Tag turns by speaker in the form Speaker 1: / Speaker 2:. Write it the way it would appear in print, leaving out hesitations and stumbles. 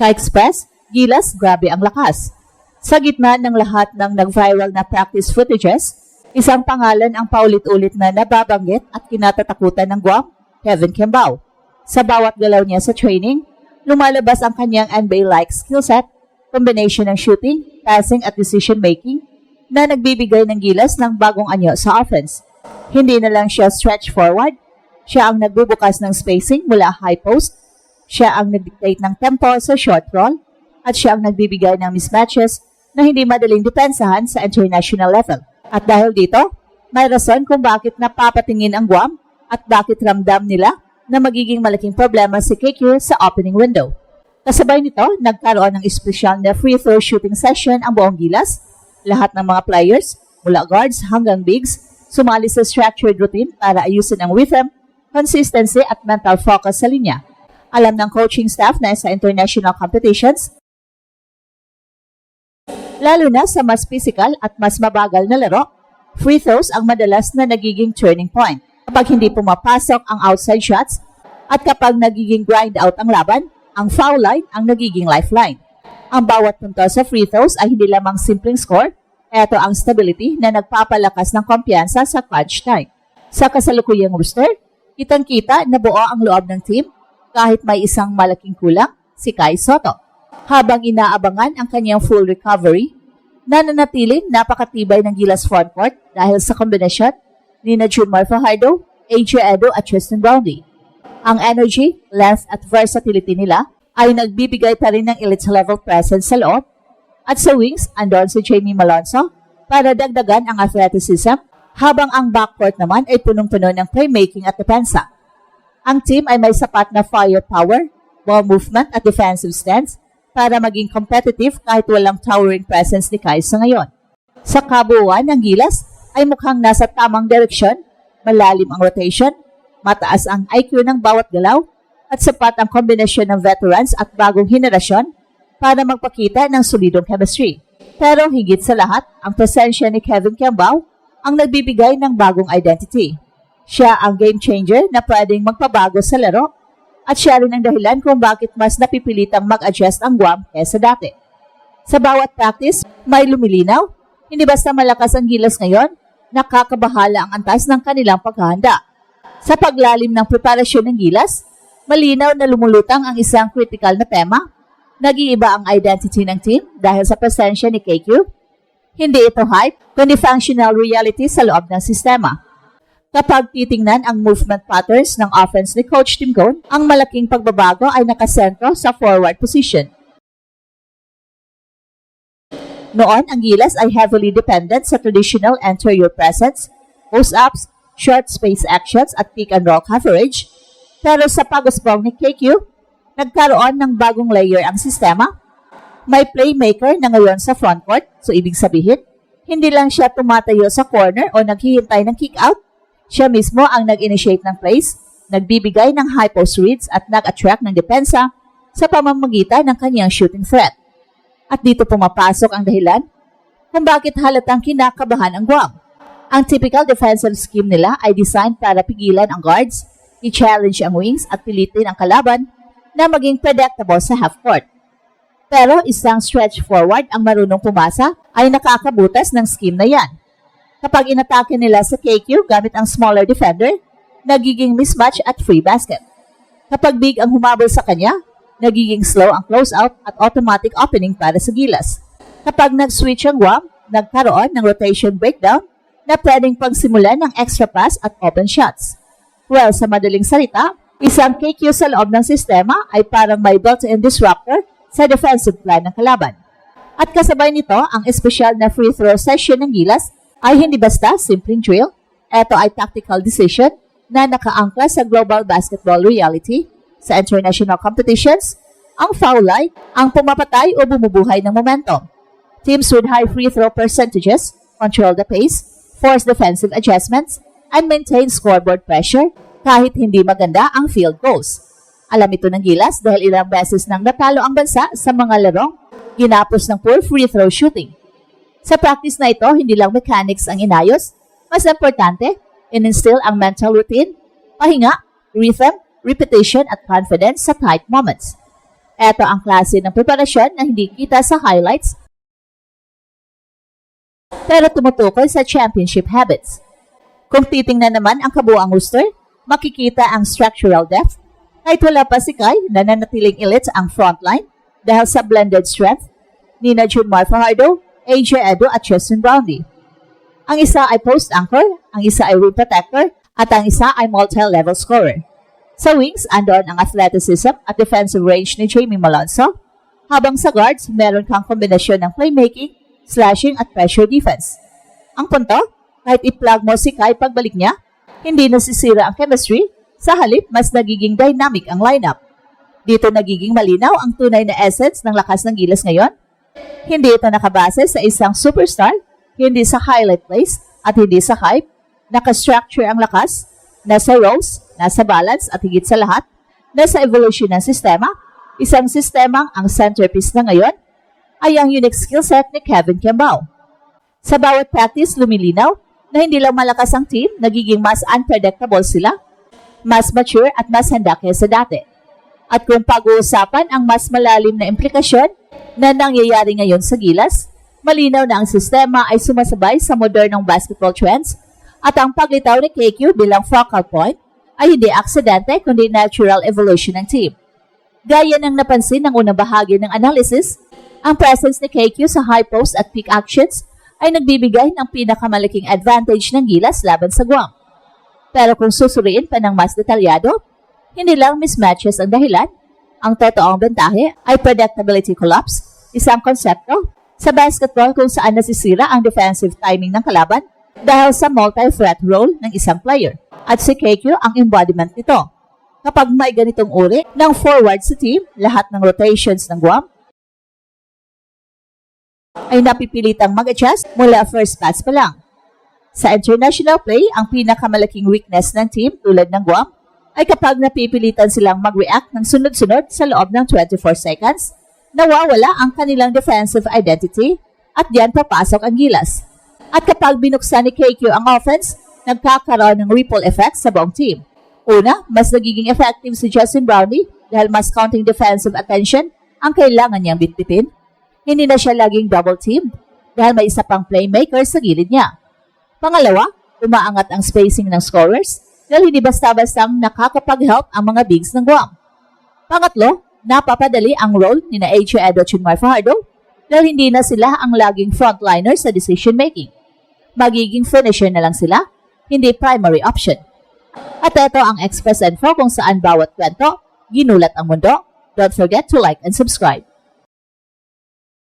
Speaker 1: Ka-express, Gilas, grabe ang lakas. Sa gitna ng lahat ng nag-viral na practice footages, isang pangalan ang paulit-ulit na nababanggit at kinatatakutan ng Guam, Kevin Kembao. Sa bawat galaw niya sa training, lumalabas ang kanyang NBA-like skillset, combination ng shooting, passing at decision-making na nagbibigay ng gilas ng bagong anyo sa offense. Hindi na lang siya stretch forward, siya ang nagbubukas ng spacing mula high post, siya ang nag-dictate ng tempo sa short roll, at siya ang nagbibigay ng mismatches na hindi madaling depensahan sa international level. At dahil dito, may rason kung bakit napapatingin ang Guam at bakit ramdam nila na magiging malaking problema si KQ sa opening window. Kasabay nito, nagkaroon ng espesyal na free throw shooting session ang buong Gilas. Lahat ng mga players, mula guards hanggang bigs, sumali sa structured routine para ayusin ang rhythm, consistency at mental focus sa linya. Alam ng coaching staff na sa international competitions, lalo na sa mas physical at mas mabagal na laro, free throws ang madalas na nagiging turning point. Kapag hindi pumapasok ang outside shots at kapag nagiging grind out ang laban, ang foul line ang nagiging lifeline. Ang bawat punto sa free throws ay hindi lamang simpleng score, ito ang stability na nagpapalakas ng kumpiyansa sa clutch time. Sa kasalukuyang roster, kitang-kita na buo ang loob ng team kahit may isang malaking kulang, si Kai Sotto. Habang inaabangan ang kanyang full recovery, nananatiling napakatibay ng Gilas frontcourt dahil sa kombinasyon ni Junmar Fajardo, AJ Edo at Tristan Brownlee. Ang energy, length at versatility nila ay nagbibigay pa rin ng elite-level presence sa loob, at sa wings, andon si Jamie Malonzo para dagdagan ang athleticism, habang ang backcourt naman ay punong-puno ng playmaking at depensa. Ang team ay may sapat na firepower, ball movement at defensive stance para maging competitive kahit walang towering presence ni Kai sa ngayon. Sa kabuuan ng Gilas ay mukhang nasa tamang direksyon, malalim ang rotation, mataas ang IQ ng bawat galaw, at sapat ang kombinasyon ng veterans at bagong henerasyon para magpakita ng solidong chemistry. Pero higit sa lahat, ang presensya ni Kevin Kembao ang nagbibigay ng bagong identity. Siya ang game changer na pwedeng magpabago sa laro, at siya rin ang dahilan kung bakit mas napipilitang mag-adjust ang Guam kesa dati. Sa bawat practice, may lumilinaw, hindi basta malakas ang Gilas ngayon, nakakabahala ang antas ng kanilang paghahanda. Sa paglalim ng preparasyon ng Gilas, malinaw na lumulutang ang isang critical na tema. Nag-iiba ang identity ng team dahil sa presensya ni KQ. Hindi ito hype, kundi functional reality sa loob ng sistema. Kapag titingnan ang movement patterns ng offense ni Coach Tim Cone, ang malaking pagbabago ay nakasentro sa forward position. Noon, ang Gilas ay heavily dependent sa traditional anterior presence, post-ups, short space actions at pick and roll coverage. Pero sa pag-usbong ni KQ, nagkaroon ng bagong layer ang sistema. May playmaker na ngayon sa frontcourt, so ibig sabihin, hindi lang siya tumatayo sa corner o naghihintay ng kick-out. Siya mismo ang nag-initiate ng plays, nagbibigay ng high post reads at nag-attract ng depensa sa pamamagitan ng kanyang shooting threat. At dito pumapasok ang dahilan kung bakit halatang kinakabahan ang Guam. Ang typical defensive scheme nila ay designed para pigilan ang guards, i-challenge ang wings at pilitin ang kalaban na maging predictable sa half-court. Pero isang stretch forward ang marunong pumasa ay nakakabutas ng scheme na yan. Kapag inatake nila sa KQ gamit ang smaller defender, nagiging mismatch at free basket. Kapag big ang humabol sa kanya, nagiging slow ang closeout at automatic opening para sa Gilas. Kapag nag-switch ang Guam, nagkaroon ng rotation breakdown na pwedeng pagsimulan ng extra pass at open shots. Well, sa madaling salita, isang KQ sa loob ng sistema ay parang may built-in disruptor sa defensive plan ng kalaban. At kasabay nito, ang espesyal na free throw session ng Gilas ay hindi basta simpleng drill. Ito ay tactical decision na nakaangkla sa global basketball reality. Sa international competitions, ang foul line ang pumapatay o bumubuhay ng momentum. Teams with high free throw percentages control the pace, force defensive adjustments, and maintain scoreboard pressure kahit hindi maganda ang field goals. Alam ito ng Gilas dahil ilang beses nang natalo ang bansa sa mga larong ginapos ng poor free throw shooting. Sa practice na ito, hindi lang mechanics ang inayos. Mas importante, in-instill ang mental routine, pahinga, rhythm, repetition at confidence sa tight moments. Ito ang klase ng preparasyon na hindi kita sa highlights pero tumutukoy sa championship habits. Kung titingnan naman ang kabuuang roster, makikita ang structural depth. Kahit wala pa si Kai, nananatiling elite ang frontline dahil sa blended strength ni Junmar Fajardo, AJ Edo at Justin Brownlee. Ang isa ay post anchor, ang isa ay rim protector, at ang isa ay multi-level scorer. Sa wings, andoon ang athleticism at defensive range ni Jamie Malonzo, habang sa guards, meron kang kombinasyon ng playmaking, slashing at pressure defense. Ang punto, kahit i-plug mo si Kai pagbalik niya, hindi nasisira ang chemistry, sa halip mas nagiging dynamic ang lineup. Dito nagiging malinaw ang tunay na essence ng lakas ng Gilas ngayon. Hindi ito nakabase sa isang superstar, hindi sa highlight plays at hindi sa hype. Naka-structure ang lakas, nasa roles, nasa balance at higit sa lahat, nasa evolution ng sistema. Isang sistemang ang centerpiece na ngayon ay ang unique skill set ni Kevin Kembao. Sa bawat practice, lumilinaw na hindi lang malakas ang team, nagiging mas unpredictable sila, mas mature at mas handa kaysa dati. At kung pag-uusapan ang mas malalim na implikasyon na nangyayari ngayon sa Gilas, malinaw na ang sistema ay sumasabay sa modernong basketball trends at ang paglitaw ni KQ bilang focal point ay hindi aksidente kundi natural evolution ng team. Gaya ng napansin ng unang bahagi ng analysis, ang presence ni KQ sa high post at peak actions ay nagbibigay ng pinakamalaking advantage ng Gilas laban sa Guam. Pero kung susuriin pa ng mas detalyado, hindi lang mismatches ang dahilan, ang totoong bentahe ay predictability collapse, isang konsepto sa basketball kung saan nasisira ang defensive timing ng kalaban dahil sa multi-threat role ng isang player. At si KQ ang embodiment nito. Kapag may ganitong uri ng forward sa team, lahat ng rotations ng Guam ay napipilitang mag-adjust mula first pass pa lang. Sa international play, ang pinakamalaking weakness ng team tulad ng Guam ay kapag napipilitan silang mag-react ng sunod-sunod sa loob ng 24 seconds, nawawala ang kanilang defensive identity at diyan papasok ang Gilas. At kapag binuksan ni KQ ang offense, nagkakaroon ng ripple effect sa buong team. Una, mas nagiging effective si Justin Brownlee dahil mas counting defensive attention ang kailangan niyang bitbitin. Hindi na siya laging double-teamed dahil may isa pang playmaker sa gilid niya. Pangalawa, umaangat ang spacing ng scorers dahil hindi basta-bastang nakakapag-help ang mga bigs ng Guam. Pangatlo, napapadali ang role ni AJ Edo at Junmar Fajardo dahil hindi na sila ang laging frontliner sa decision-making. Magiging finisher na lang sila, hindi primary option. At ito ang Express Info kung saan bawat kwento, ginulat ang mundo. Don't forget to like and subscribe.